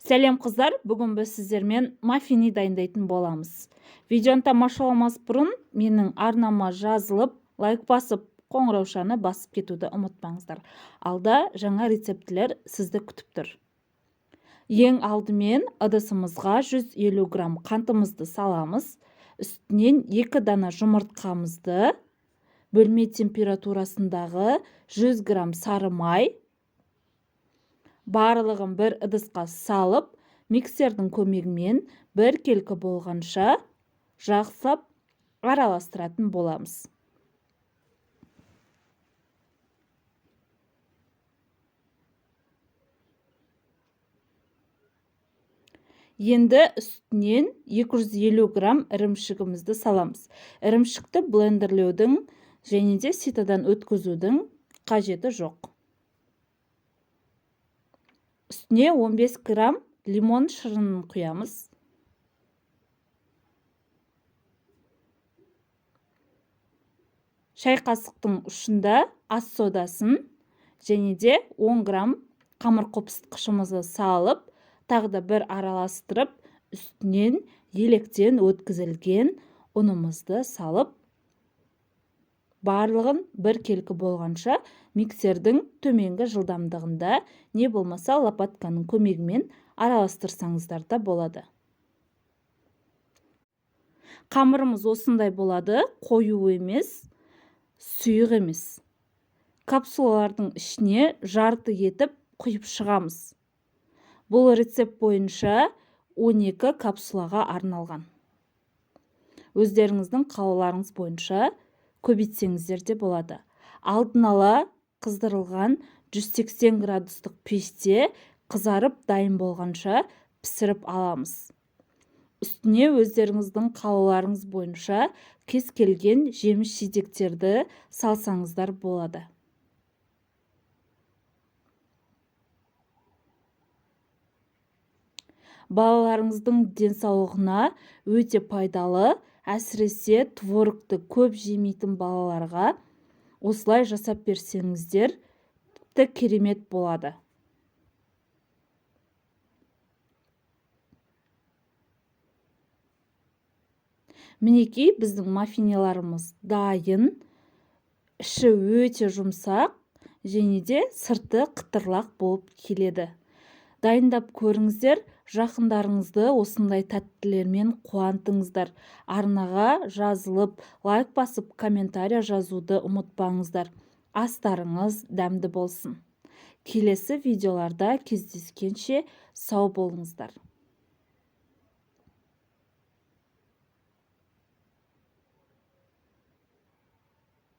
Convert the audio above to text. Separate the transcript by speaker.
Speaker 1: Сәлем қыздар, бүгін біз сіздермен маффини дайындайтын боламыз. Видеоны тамашаламас бұрын менің арнама жазылып, лайк басып, қоңыраушаны басып кетуді ұмытпаңыздар. Алда жаңа рецептілер сізді күтіп тұр. Ең алдымен ыдысымызға 150 грамм қантымызды саламыз. Үстінен 2 дана жұмыртқамызды, бөлме температурасындағы 100 грамм сары май, барлығын бір ыдысқа салып, миксердің көмегімен бір келкі болғанша жақсылап араластыратын боламыз. Енді үстінен 250 грамм ірімшігімізді саламыз. Ірімшікті блендерлеудің және де ситадан өткізудің қажеті жоқ. Үстіне 15 грамм лимон шырынын құямыз. Шай қасықтың ұшында ас содасын және де 10 грамм қамыр қопсытқышымызды салып, тағы да бір араластырып, үстінен електен өткізілген ұнымызды салып, барлығын бір келкі болғанша миксердің төменгі жылдамдығында не болмаса лопатканың көмегімен араластырсаңыздар да болады. Қамырымыз осындай болады, қою емес, сұйық емес. Капсулалардың ішіне жарты етіп құйып шығамыз. Бұл рецепт бойынша 12 капсулаға арналған. Өздеріңіздің қалауларыңыз бойынша көбейтсеңіздер де болады. Алдын ала қыздырылған 180 градустық пеште қызарып дайын болғанша пісіріп аламыз. Үстіне өздеріңіздің қалауларыңыз бойынша кез келген жеміс-жидектерді салсаңыздар болады. Балаларыңыздың денсаулығына өте пайдалы, әсіресе творогты көп жемейтін балаларға осылай жасап берсеңіздер, тіпті керемет болады. Мінекей біздің маффиниларымыз дайын, іші өте жұмсақ және де сырты қытырлақ болып келеді. Дайындап көріңіздер, жақындарыңызды осындай тәттілермен қуантыңыздар. Арнаға жазылып, лайк басып, комментария жазуды ұмытпаңыздар. Астарыңыз дәмді болсын. Келесі видеоларда кездескенше сау болыңыздар.